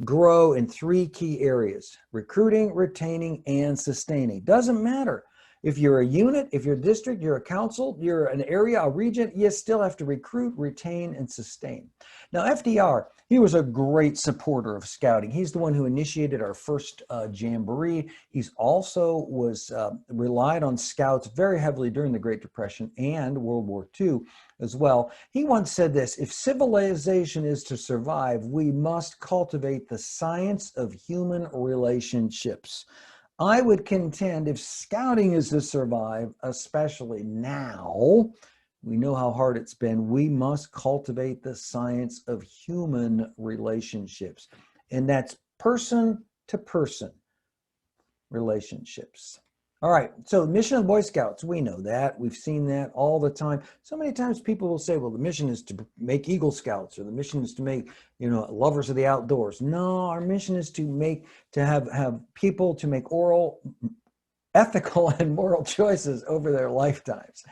grow in three key areas: recruiting, retaining, and sustaining. Doesn't matter if you're a unit, if you're a district, you're a council, you're an area, a region, you still have to recruit, retain, and sustain. Now, FDR, he was a great supporter of scouting. He's the one who initiated our first jamboree. He's also relied on scouts very heavily during the Great Depression and World War II as well. He once said this: if civilization is to survive, we must cultivate the science of human relationships. I would contend if scouting is to survive, especially now, we know how hard it's been, we must cultivate the science of human relationships. And that's person to person relationships. All right, so mission of Boy Scouts, we know that. We've seen that all the time. So many times people will say, well, the mission is to make Eagle Scouts, or the mission is to make, lovers of the outdoors. No, our mission is to have people to make oral, ethical, and moral choices over their lifetimes.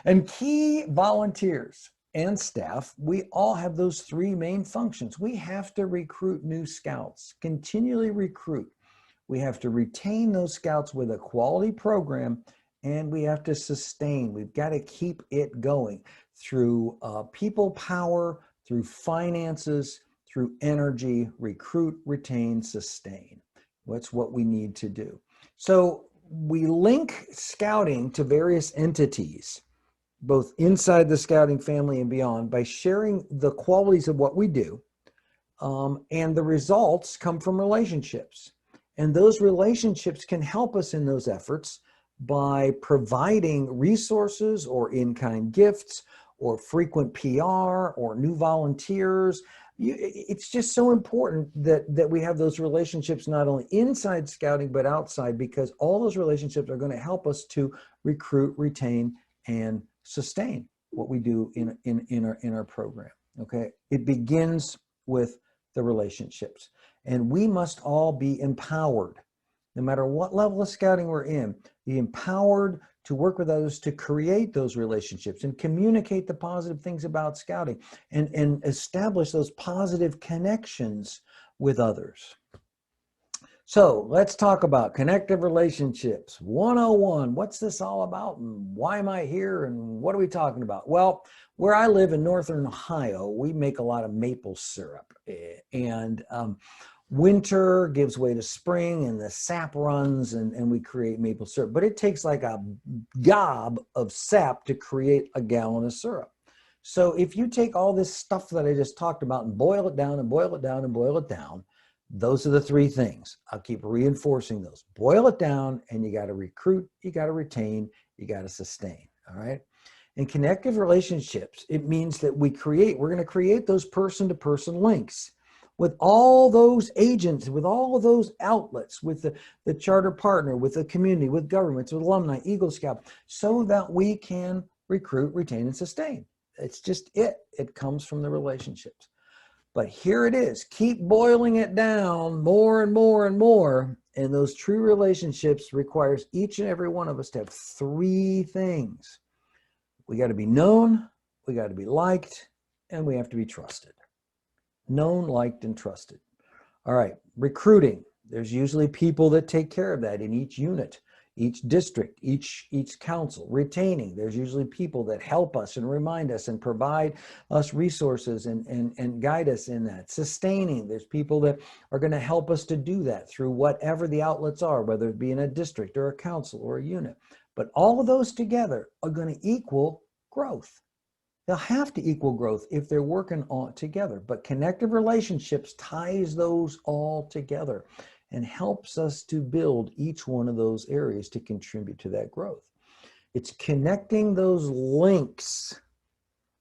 And key volunteers and staff, we all have those three main functions. We have to recruit new scouts, continually recruit. We have to retain those scouts with a quality program, and we have to sustain. We've got to keep it going through people power, through finances, through energy. Recruit, retain, sustain. That's what we need to do. So we link scouting to various entities, both inside the scouting family and beyond, by sharing the qualities of what we do, and the results come from relationships. And those relationships can help us in those efforts by providing resources or in-kind gifts or frequent PR or new volunteers. It's just so important that we have those relationships not only inside scouting but outside, because all those relationships are going to help us to recruit, retain, and sustain what we do in our program. Okay, it begins with the relationships. And we must all be empowered, no matter what level of scouting we're in, be empowered to work with others to create those relationships and communicate the positive things about scouting and establish those positive connections with others. So let's talk about connective relationships 101. What's this all about, and why am I here, and what are we talking about? Well, where I live in northern Ohio, we make a lot of maple syrup, and winter gives way to spring and the sap runs and we create maple syrup. But it takes like a gob of sap to create a gallon of syrup. So if you take all this stuff that I just talked about and boil it down and boil it down and boil it down, those are the three things. I'll keep reinforcing those. Boil it down, and you got to recruit, you got to retain, you got to sustain. All right. In connective relationships, it means that we're going to create those person-to-person links with all those agents, with all of those outlets, with the charter partner, with the community, with governments, with alumni, Eagle Scout, so that we can recruit, retain, and sustain. It's just it. It comes from the relationships. But here it is. Keep boiling it down more and more and more. And those true relationships requires each and every one of us to have three things. We got to be known, we got to be liked, and we have to be trusted. Known, liked, and trusted. All right, recruiting. There's usually people that take care of that in each unit, each district, each council. Retaining. There's usually people that help us and remind us and provide us resources and guide us in that. Sustaining. There's people that are going to help us to do that through whatever the outlets are, whether it be in a district or a council or a unit. But all of those together are going to equal growth. They'll have to equal growth if they're working on together. But connective relationships ties those all together and helps us to build each one of those areas to contribute to that growth. It's connecting those links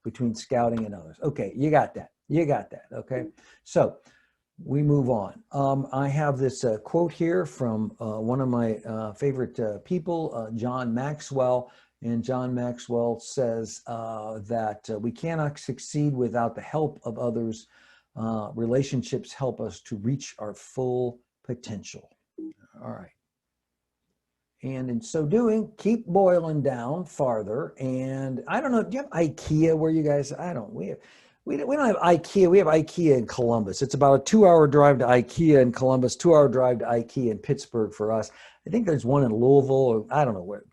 between scouting and others. Okay, you got that. You got that. Okay, so we move on. I have this quote here from one of my favorite people, John Maxwell. And John Maxwell says that we cannot succeed without the help of others. Relationships help us to reach our full potential. All right. And in so doing, keep boiling down farther. And I don't know, do you have IKEA where you guys, I don't, we don't have IKEA. We have IKEA in Columbus. It's about a 2-hour drive to IKEA in Columbus, 2-hour drive to IKEA in Pittsburgh for us. I think there's one in Louisville, or I don't know where.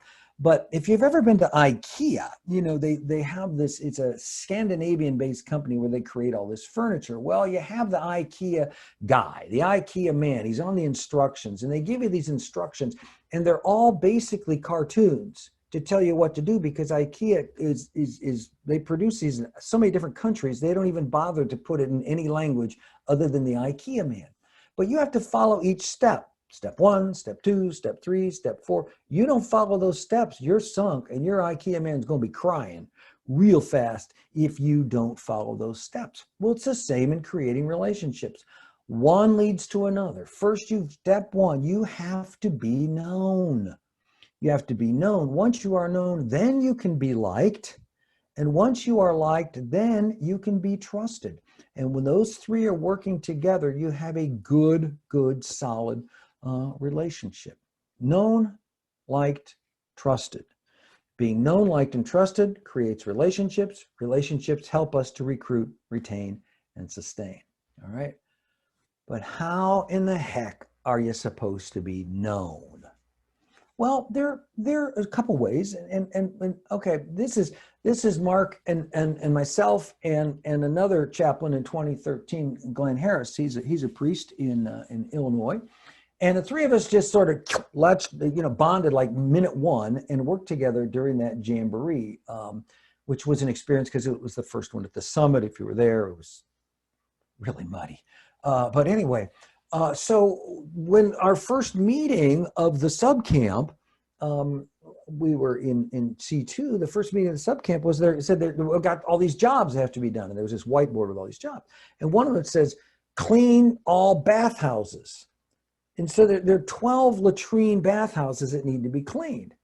But if you've ever been to IKEA, you know, they have this, it's a Scandinavian-based company where they create all this furniture. Well, you have the IKEA guy, the IKEA man, he's on the instructions, and they give you these instructions, and they're all basically cartoons to tell you what to do, because IKEA is they produce these in so many different countries, they don't even bother to put it in any language other than the IKEA man. But you have to follow each step. Step 1, step 2, step 3, step 4. You don't follow those steps, you're sunk, and your IKEA man's going to be crying real fast if you don't follow those steps. Well, it's the same in creating relationships. One leads to another. First, step 1, you have to be known. You have to be known. Once you are known, then you can be liked. And once you are liked, then you can be trusted. And when those three are working together, you have a good, solid relationship. Known, liked, trusted. Being known, liked, and trusted creates relationships. Relationships help us to recruit, retain, and sustain. All right. But how in the heck are you supposed to be known? Well, there are a couple ways, and okay, this is Mark and myself and another chaplain in 2013, Glenn Harris. He's a priest in Illinois, and the three of us just sort of bonded like minute one and worked together during that jamboree, which was an experience because it was the first one at the summit. If you were there, it was really muddy, but anyway. So when our first meeting of the subcamp, we were in C2, the first meeting of the subcamp was there. It said that we've got all these jobs that have to be done. And there was this whiteboard with all these jobs. And one of them says, clean all bathhouses. And so there are 12 latrine bathhouses that need to be cleaned.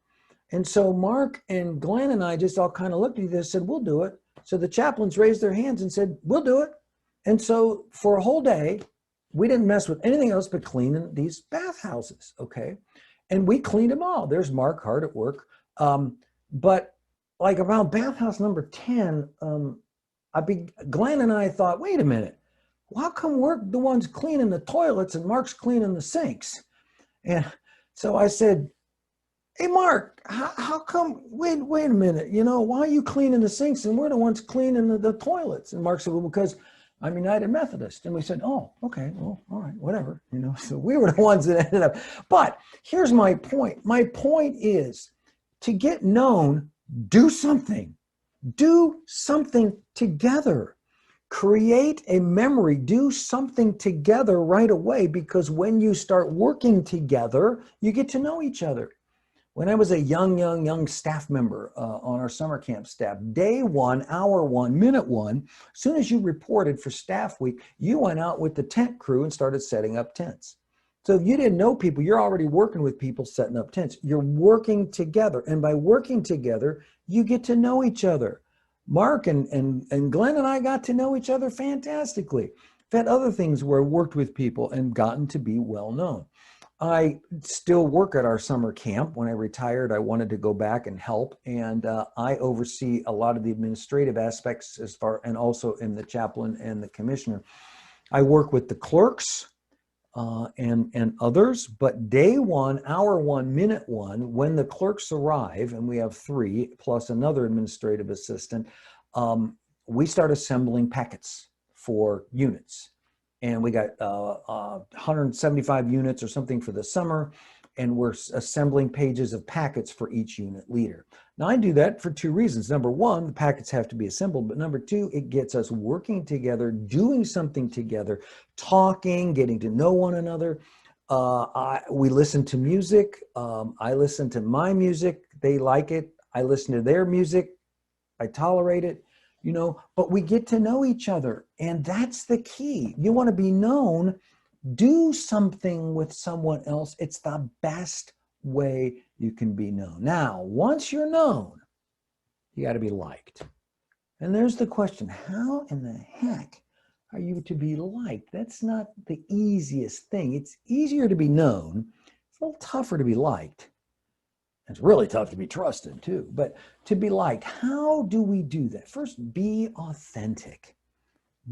And so Mark and Glenn and I just all kind of looked at each other and said, we'll do it. So the chaplains raised their hands and said, we'll do it. And so for a whole day, we didn't mess with anything else but cleaning these bathhouses, okay? And we cleaned them all. There's Mark hard at work. But like around bathhouse number 10, Glenn and I thought, wait a minute, well, how come we're the ones cleaning the toilets and Mark's cleaning the sinks? And so I said, hey, Mark, how come, wait a minute, why are you cleaning the sinks and we're the ones cleaning the toilets? And Mark said, well, because I'm United Methodist. And we said, oh, okay, well, all right, whatever, so we were the ones that ended up. But here's my point. My point is to get known, do something together, create a memory, do something together right away, because when you start working together, you get to know each other. When I was a young staff member on our summer camp staff, day 1, hour 1, minute 1, as soon as you reported for staff week, you went out with the tent crew and started setting up tents. So if you didn't know people, you're already working with people setting up tents. You're working together. And by working together, you get to know each other. Mark and Glenn and I got to know each other fantastically. I've had other things where I worked with people and gotten to be well known. I still work at our summer camp. When I retired, I wanted to go back and help, and I oversee a lot of the administrative aspects and also in the chaplain and the commissioner. I work with the clerks and others, but day 1, hour 1, minute 1, when the clerks arrive, and we have 3 plus another administrative assistant, we start assembling packets for units. And we got 175 units or something for the summer, and we're assembling pages of packets for each unit leader. Now, I do that for 2 reasons. Number 1, the packets have to be assembled, but number 2, it gets us working together, doing something together, talking, getting to know one another. We listen to music. I listen to my music. They like it. I listen to their music. I tolerate it. But we get to know each other, and that's the key. You want to be known, do something with someone else. It's the best way you can be known. Now, once you're known, you got to be liked. And there's the question, how in the heck are you to be liked? That's not the easiest thing. It's easier to be known. It's a little tougher to be liked. It's really tough to be trusted too, but to be liked, how do we do that? First, be authentic.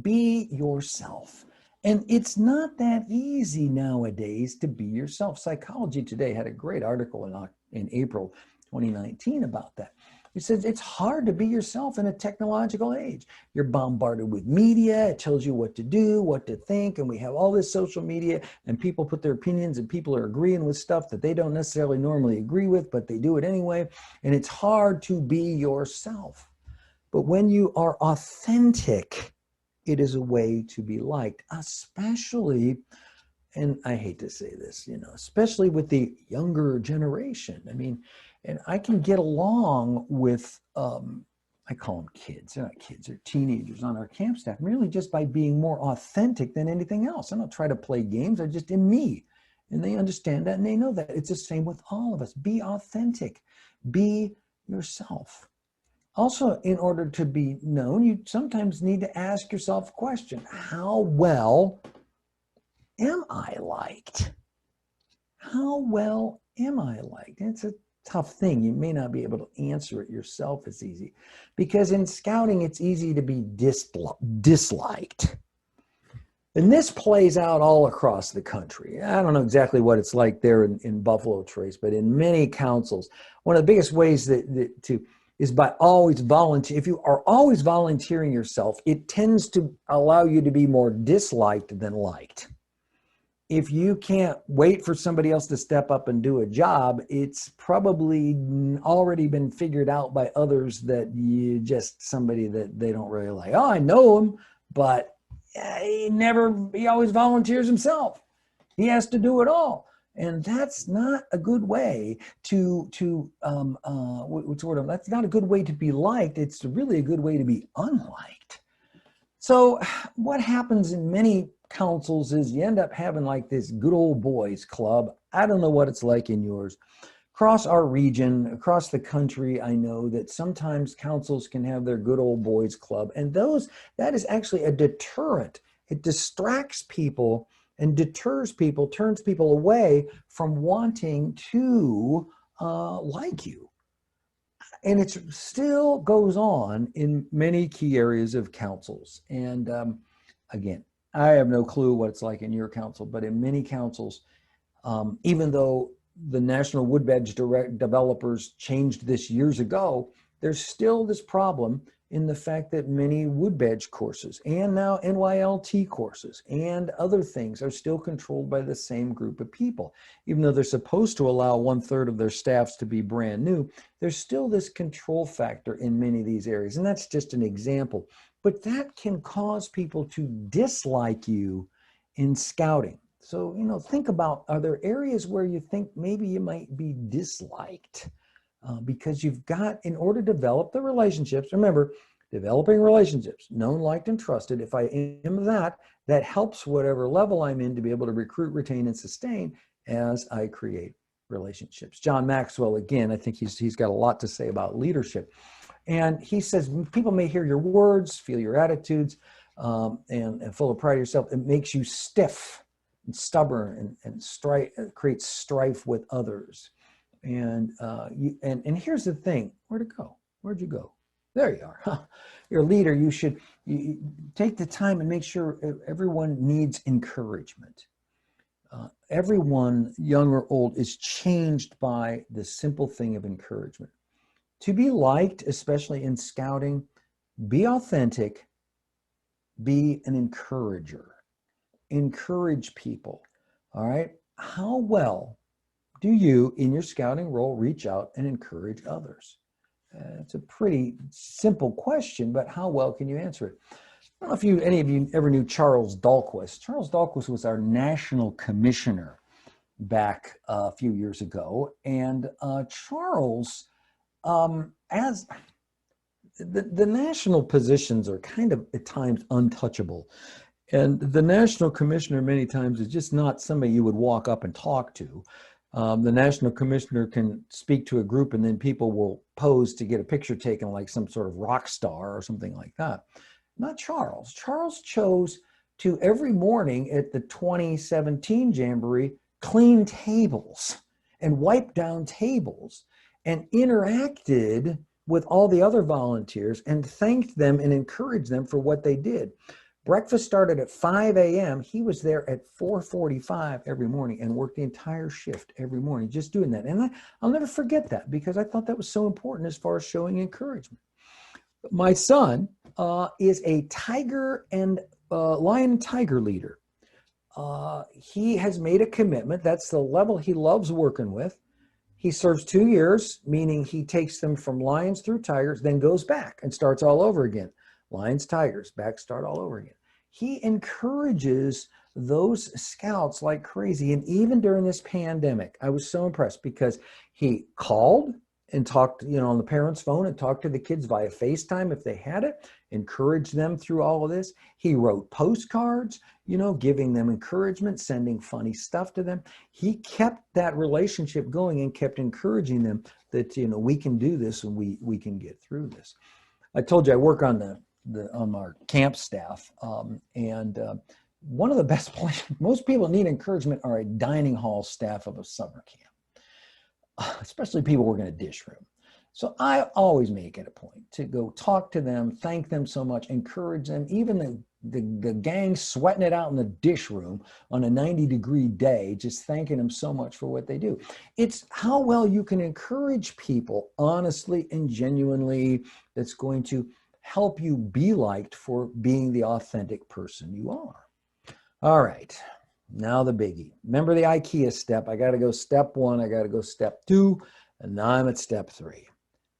Be yourself. And it's not that easy nowadays to be yourself. Psychology Today had a great article in April 2019 about that. It says it's hard to be yourself in a technological age. You're bombarded with media. It tells you what to do, what to think. And we have all this social media and people put their opinions and people are agreeing with stuff that they don't necessarily normally agree with, but they do it anyway. And it's hard to be yourself. But when you are authentic, it is a way to be liked, especially, and I hate to say this, especially with the younger generation. I mean, and I can get along with, I call them kids. They're not kids, they're teenagers on our camp staff, merely just by being more authentic than anything else. I don't try to play games, I just am me. And they understand that and they know that. It's the same with all of us. Be authentic, be yourself. Also, in order to be known, you sometimes need to ask yourself a question. How well am I liked? How well am I liked? And it's a tough thing. You may not be able to answer it yourself as easy. Because in scouting, it's easy to be disliked. And this plays out all across the country. I don't know exactly what it's like there in Buffalo Trace, but in many councils, one of the biggest ways is by always volunteer. If you are always volunteering yourself, it tends to allow you to be more disliked than liked. If you can't wait for somebody else to step up and do a job, it's probably already been figured out by others that you just somebody that they don't really like. Oh, I know him, but he always volunteers himself. He has to do it all. And that's not a good way that's not a good way to be liked. It's really a good way to be unliked. So what happens in many councils is you end up having like this good old boys club. I don't know what it's like in yours. Across our region, across the country, I know that sometimes councils can have their good old boys club. And that is actually a deterrent. It distracts people and deters people, turns people away from wanting to like you. And it still goes on in many key areas of councils. And again, I have no clue what it's like in your council, but in many councils, even though the National Wood Badge developers changed this years ago, there's still this problem in the fact that many wood badge courses and now NYLT courses and other things are still controlled by the same group of people. Even though they're supposed to allow 1/3 of their staffs to be brand new, there's still this control factor in many of these areas. And that's just an example. But that can cause people to dislike you in scouting. So, think about, are there areas where you think maybe you might be disliked? Because you've got, in order to develop the relationships, remember, developing relationships, known, liked, and trusted. If I am that helps whatever level I'm in to be able to recruit, retain, and sustain as I create relationships. John Maxwell, again, I think he's got a lot to say about leadership. And he says, people may hear your words, feel your attitudes, and full of pride of yourself. It makes you stiff and stubborn and creates strife with others. And here's the thing, where'd it go? Where'd you go? There you are. You're a leader. You take the time and make sure everyone needs encouragement. Everyone, young or old, is changed by the simple thing of encouragement. To be liked, especially in scouting, be authentic, be an encourager. Encourage people, all right? How well do you, in your scouting role, reach out and encourage others? It's a pretty simple question, but how well can you answer it? I don't know if any of you ever knew Charles Dahlquist. Charles Dahlquist was our national commissioner back a few years ago. And Charles, as the national positions are kind of at times untouchable. And the national commissioner many times is just not somebody you would walk up and talk to. The national commissioner can speak to a group and then people will pose to get a picture taken like some sort of rock star or something like that. Not Charles. Charles chose to every morning at the 2017 Jamboree clean tables and wipe down tables and interacted with all the other volunteers and thanked them and encouraged them for what they did. Breakfast started at 5 a.m. He was there at 4:45 every morning and worked the entire shift every morning just doing that. And I'll never forget that because I thought that was so important as far as showing encouragement. My son is a tiger and lion and tiger leader. He has made a commitment. That's the level he loves working with. He serves 2 years, meaning he takes them from lions through tigers, then goes back and starts all over again. Lions, tigers, back, start all over again. He encourages those scouts like crazy. And even during this pandemic, I was so impressed because he called and talked, on the parents' phone and talked to the kids via FaceTime if they had it, encouraged them through all of this. He wrote postcards, giving them encouragement, sending funny stuff to them. He kept that relationship going and kept encouraging them that, we can do this and we can get through this. I told you I work on on our camp staff, and one of the best places, most people need encouragement, are a dining hall staff of a summer camp, especially people working a dish room. So I always make it a point to go talk to them, thank them so much, encourage them, even the gang sweating it out in the dish room on a 90-degree day, just thanking them so much for what they do. It's how well you can encourage people honestly and genuinely that's going to help you be liked for being the authentic person you are. All right, now the biggie. Remember the IKEA step. I got to go step 1, I got to go step 2, and now I'm at step 3.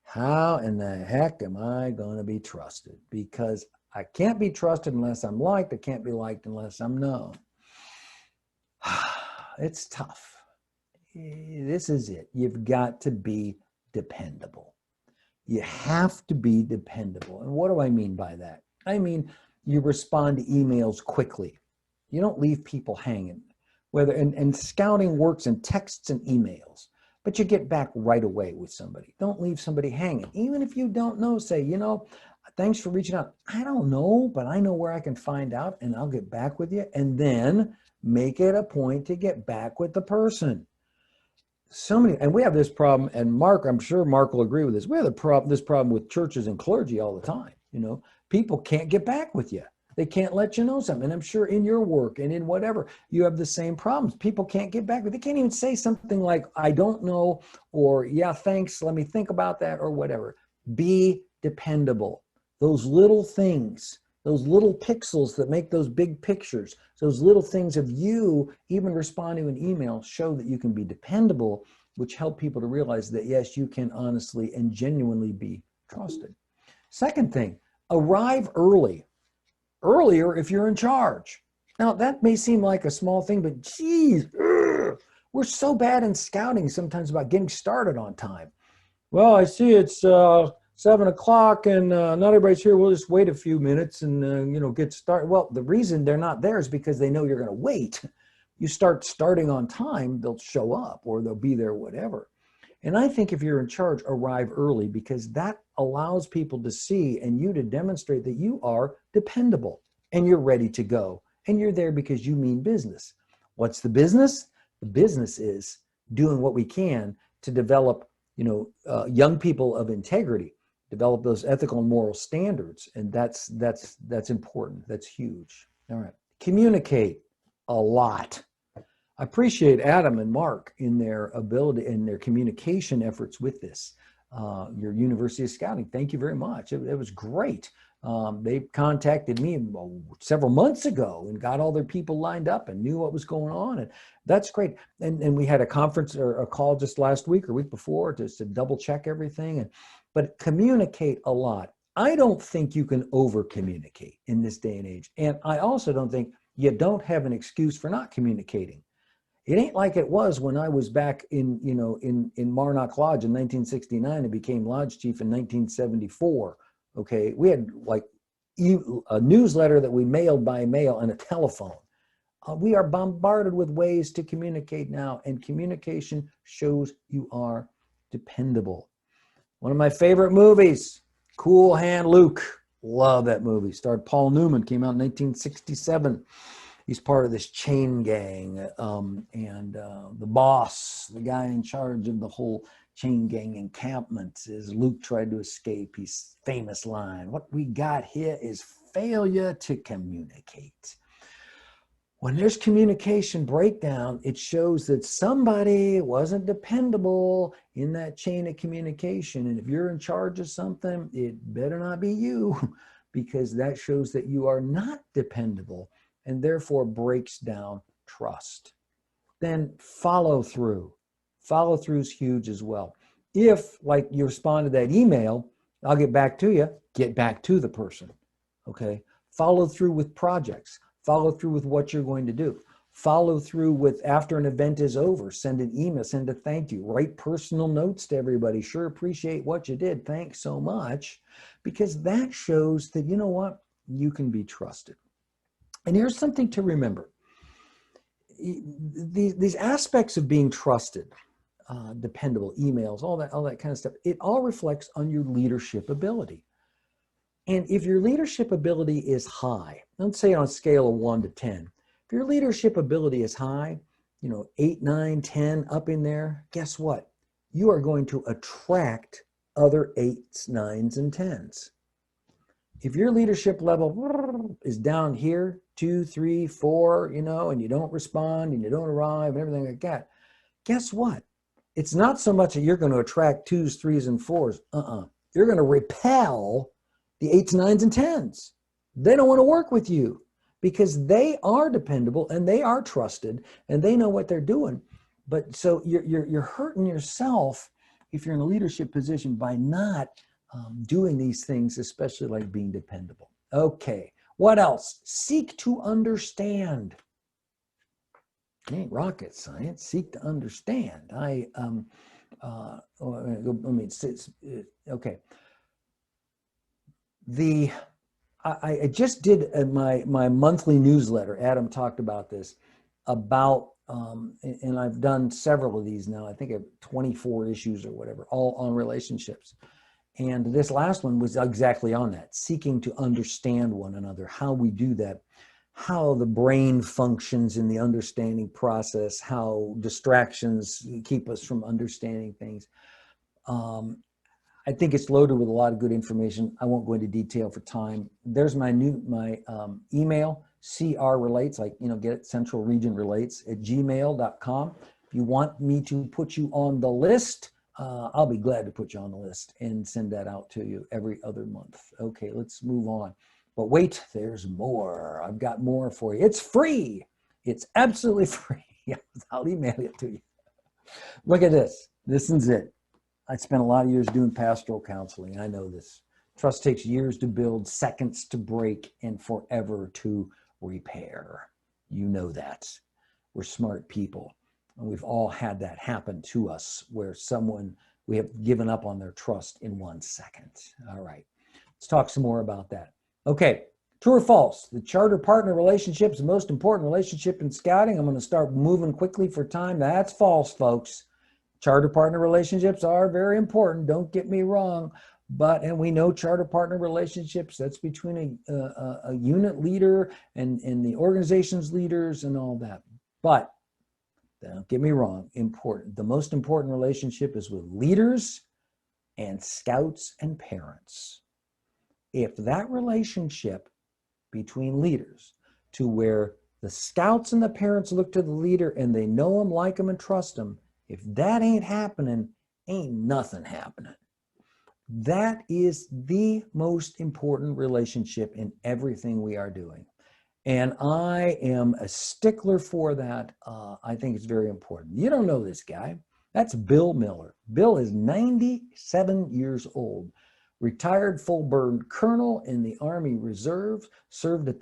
How in the heck am I going to be trusted? Because I can't be trusted unless I'm liked. I can't be liked unless I'm known. It's tough. This is it. You've got to be dependable. You have to be dependable. And what do I mean by that? I mean, you respond to emails quickly. You don't leave people hanging. And scouting works in texts and emails, but you get back right away with somebody. Don't leave somebody hanging. Even if you don't know, say, thanks for reaching out. I don't know, but I know where I can find out and I'll get back with you. And then make it a point to get back with the person. And we have this problem, and Mark, I'm sure Mark will agree with this. We have this problem with churches and clergy all the time. People can't get back with you. They can't let you know something. And I'm sure in your work and in whatever, you have the same problems. People can't get back with you. They can't even say something like, I don't know, or yeah, thanks, let me think about that, or whatever. Be dependable. Those little things, those little pixels that make those big pictures, those little things of you even responding to an email show that you can be dependable, which help people to realize that, yes, you can honestly and genuinely be trusted. Second thing, arrive early. Earlier if you're in charge. Now, that may seem like a small thing, but geez, we're so bad in scouting sometimes about getting started on time. Well, I see it's 7 o'clock and not everybody's here. We'll just wait a few minutes and, get started. Well, the reason they're not there is because they know you're going to wait. You start starting on time, they'll show up or they'll be there, whatever. And I think if you're in charge, arrive early, because that allows people to see and you to demonstrate that you are dependable and you're ready to go. And you're there because you mean business. What's the business? The business is doing what we can to develop, young people of integrity, develop those ethical and moral standards. And that's important. That's huge. All right. Communicate a lot. I appreciate Adam and Mark in their ability and their communication efforts with this. Your University of Scouting, thank you very much. It was great. They contacted me several months ago and got all their people lined up and knew what was going on. And that's great. And we had a conference or a call just last week or week before just to double check everything. But communicate a lot. I don't think you can over communicate in this day and age. And I also don't think you don't have an excuse for not communicating. It ain't like it was when I was back in Marnock Lodge in 1969 and became lodge chief in 1974. Okay, we had like a newsletter that we mailed by mail and a telephone. We are bombarded with ways to communicate now, and communication shows you are dependable. One of my favorite movies, Cool Hand Luke. Love that movie. Starred Paul Newman, came out in 1967. He's part of this chain gang, and the boss, the guy in charge of the whole chain gang encampment, as Luke tried to escape, his famous line, "What we got here is failure to communicate. When there's communication breakdown, it shows that somebody wasn't dependable in that chain of communication. And if you're in charge of something, it better not be you, because that shows that you are not dependable and therefore breaks down trust. Then follow through. Follow through is huge as well. If, like, you respond to that email, I'll get back to you, get back to the person. Okay. Follow through with projects. Follow through with what you're going to do. Follow through with, after an event is over, send an email, send a thank you, write personal notes to everybody. Sure appreciate what you did. Thanks so much. Because that shows that, you know what, you can be trusted. And here's something to remember. These aspects of being trusted, dependable, emails, all that kind of stuff, it all reflects on your leadership ability. And if your leadership ability is high, let's say on a scale of 1 to 10, if your leadership ability is high, 8, 9, 10, up in there, guess what? You are going to attract other 8s, 9s, and 10s. If your leadership level is down here, 2, 3, 4, and you don't respond and you don't arrive and everything like that, guess what? It's not so much that you're going to attract 2s, 3s, and 4s. You're going to repel the 8s, 9s, and 10s. They don't want to work with you because they are dependable and they are trusted and they know what they're doing. But so you're hurting yourself if you're in a leadership position by not doing these things, especially like being dependable. Okay, what else? Seek to understand. It ain't rocket science. Seek to understand. Okay. I just did my monthly newsletter. Adam talked about this, about, and I've done several of these now. I think I have 24 issues or whatever, all on relationships. And this last one was exactly on that, seeking to understand one another, how we do that, how the brain functions in the understanding process, how distractions keep us from understanding things. I think it's loaded with a lot of good information. I won't go into detail for time. There's my email, crrelates, get it, Central Region Relates @gmail.com. If you want me to put you on the list, I'll be glad to put you on the list and send that out to you every other month. Okay, let's move on. But wait, there's more. I've got more for you. It's free. It's absolutely free. I'll email it to you. Look at this. This is it. I spent a lot of years doing pastoral counseling. I know this. Trust takes years to build, seconds to break, and forever to repair. You know that. We're smart people. And we've all had that happen to us where we have given up on their trust in 1 second. All right. Let's talk some more about that. Okay. True or false? The charter partner relationship is the most important relationship in scouting. I'm going to start moving quickly for time. That's false, folks. Charter partner relationships are very important. Don't get me wrong. And we know charter partner relationships, that's between a unit leader and the organization's leaders and all that. But don't get me wrong, important. The most important relationship is with leaders and scouts and parents. If that relationship between leaders, to where the scouts and the parents look to the leader and they know him, like him, and trust him, if that ain't happening, ain't nothing happening. That is the most important relationship in everything we are doing. And I am a stickler for that. I think it's very important. You don't know this guy. That's Bill Miller. Bill is 97 years old, retired full-bird colonel in the Army Reserve, served at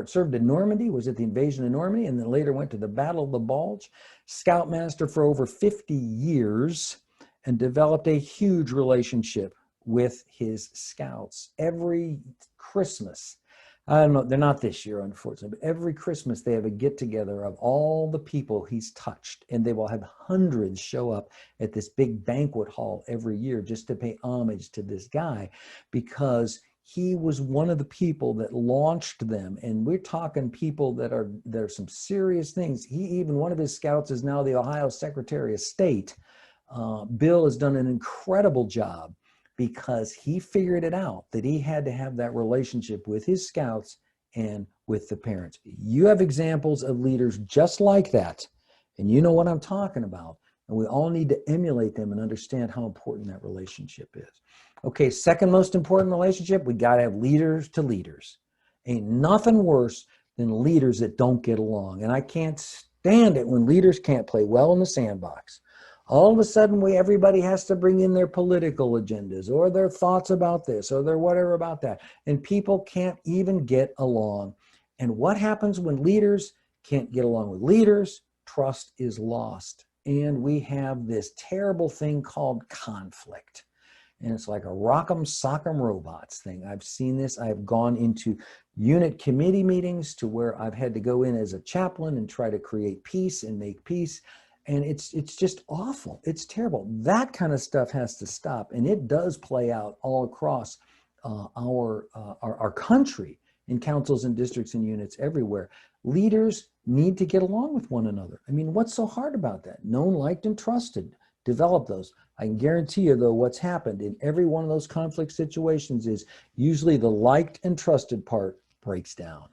served in Normandy, was at the invasion of Normandy, and then later went to the Battle of the Bulge, scoutmaster for over 50 years, and developed a huge relationship with his scouts. Every Christmas, I don't know, they're not this year, unfortunately, but every Christmas they have a get-together of all the people he's touched, and they will have hundreds show up at this big banquet hall every year just to pay homage to this guy, because he was one of the people that launched them. And we're talking people that are some serious things. One of his scouts is now the Ohio Secretary of State. Bill has done an incredible job because he figured it out that he had to have that relationship with his scouts and with the parents. You have examples of leaders just like that, and you know what I'm talking about. And we all need to emulate them and understand how important that relationship is. Okay, second most important relationship, we got to have leaders to leaders. Ain't nothing worse than leaders that don't get along. And I can't stand it when leaders can't play well in the sandbox. All of a sudden, everybody has to bring in their political agendas or their thoughts about this or their whatever about that. And people can't even get along. And what happens when leaders can't get along with leaders? Trust is lost. And we have this terrible thing called conflict. And it's like a rock'em sock'em robots thing. I've seen this. I've gone into unit committee meetings to where I've had to go in as a chaplain and try to create peace and make peace. And it's just awful. It's terrible. That kind of stuff has to stop. And it does play out all across our country in councils and districts and units everywhere. Leaders need to get along with one another. I mean, what's so hard about that? Known, liked, and trusted. Develop those. I can guarantee you, though, what's happened in every one of those conflict situations is usually the liked and trusted part breaks down.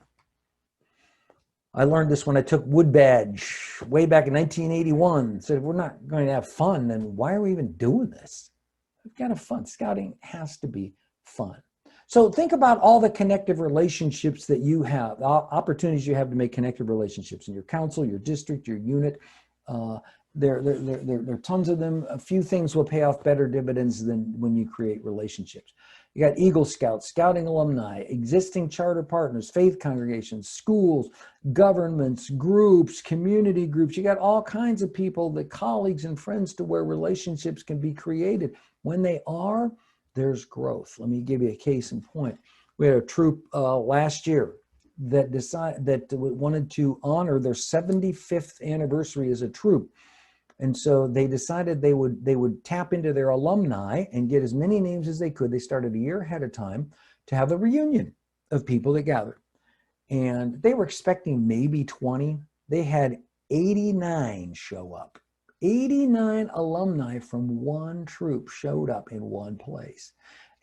I learned this when I took Wood Badge way back in 1981. Said, if we're not going to have fun, then why are we even doing this? We've got to have fun. Scouting has to be fun. So think about all the connective relationships that you have, opportunities you have to make connective relationships in your council, your district, your unit. There are tons of them. A few things will pay off better dividends than when you create relationships. You got Eagle Scouts, scouting alumni, existing charter partners, faith congregations, schools, governments, groups, community groups. You got all kinds of people, the colleagues and friends to where relationships can be created. When they are, there's growth. Let me give you a case in point. We had a troop last year that wanted to honor their 75th anniversary as a troop. And so they decided they would tap into their alumni and get as many names as they could. They started a year ahead of time to have a reunion of people that gathered. And they were expecting maybe 20. They had 89 show up. 89 alumni from one troop showed up in one place.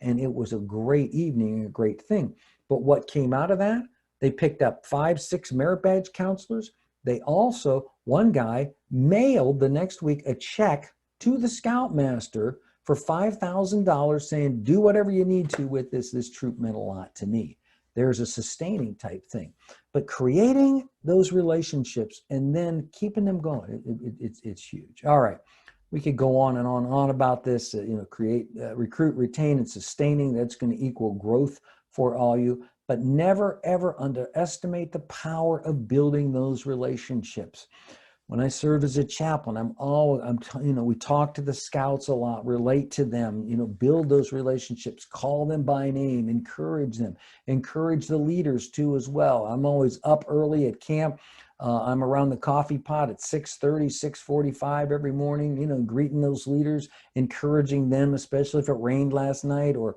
And it was a great evening, a great thing. But what came out of that? They picked up 5, 6 merit badge counselors. They also, one guy mailed the next week a check to the scoutmaster for $5,000 saying, do whatever you need to with this. This troop meant a lot to me. There's a sustaining type thing. But creating those relationships and then keeping them going, it's huge. All right. We could go on and on about this, create, recruit, retain, and sustaining. That's going to equal growth for all you. But never, ever underestimate the power of building those relationships. When I serve as a chaplain, we talk to the scouts a lot, relate to them, build those relationships, call them by name, encourage them, encourage the leaders too as well. I'm always up early at camp. I'm around the coffee pot at 6:30, 6:45 every morning, greeting those leaders, encouraging them, especially if it rained last night or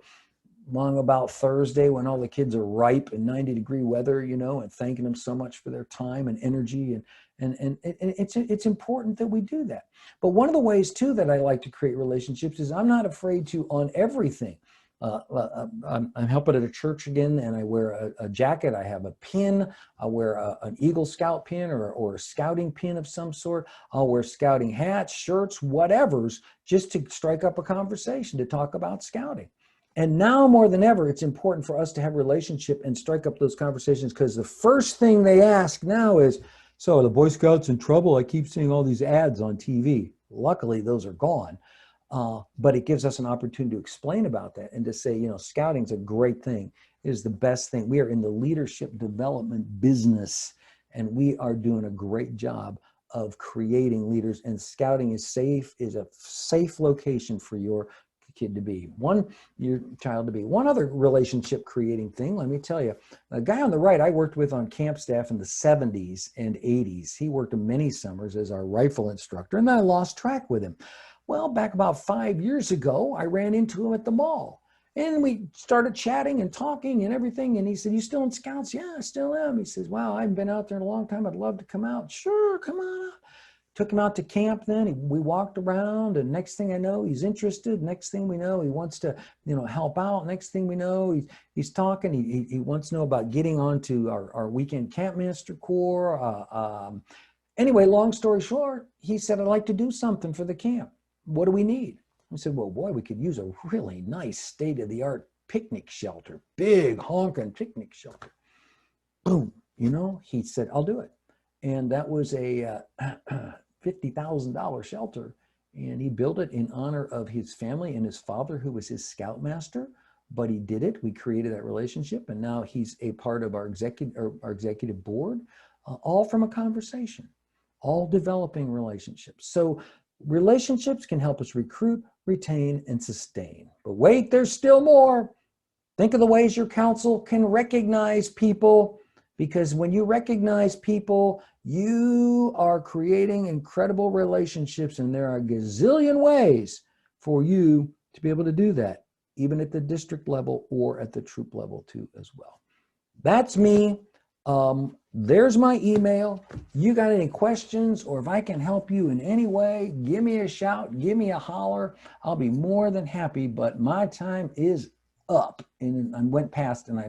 long about Thursday when all the kids are ripe in 90-degree weather, and thanking them so much for their time and energy. And it's important that we do that. But one of the ways too that I like to create relationships is I'm not afraid to on everything. I'm helping at a church again, and I wear a jacket. I have a pin. I wear an Eagle Scout pin or a scouting pin of some sort. I'll wear scouting hats, shirts, whatever's, just to strike up a conversation, to talk about scouting. And now more than ever, it's important for us to have a relationship and strike up those conversations, because the first thing they ask now is, so are the Boy Scouts in trouble? I keep seeing all these ads on TV. Luckily, those are gone. But it gives us an opportunity to explain about that and to say, scouting's a great thing. It is the best thing. We are in the leadership development business, and we are doing a great job of creating leaders. And scouting is a safe location for your kid to be, your child to be. One other relationship creating thing, let me tell you, a guy on the right I worked with on camp staff in the 70s and 80s. He worked many summers as our rifle instructor, and then I lost track with him. Well, back about 5 years ago, I ran into him at the mall, and we started chatting and talking and everything. And he said, "You still in Scouts?" "Yeah, I still am." He says, "Wow, I haven't been out there in a long time. I'd love to come out." "Sure, come on out." took him out to camp then. We walked around, and next thing I know, he's interested. Next thing we know, he wants to, help out. Next thing we know, he's talking. He wants to know about getting onto our weekend campmaster corps. Anyway, long story short, he said, I'd like to do something for the camp. What do we need? I said, well, boy, we could use a really nice state-of-the-art picnic shelter, big honking picnic shelter. Boom, he said, I'll do it. And that was a $50,000 shelter. And he built it in honor of his family and his father, who was his scoutmaster. But he did it. We created that relationship. And now he's a part of our executive board, all from a conversation, all developing relationships. So relationships can help us recruit, retain, and sustain. But wait, there's still more. Think of the ways your council can recognize people. Because when you recognize people, you are creating incredible relationships, and there are a gazillion ways for you to be able to do that, even at the district level or at the troop level too as well. That's me. There's my email. You got any questions, or if I can help you in any way, give me a shout, give me a holler. I'll be more than happy, but my time is up and I went past, and I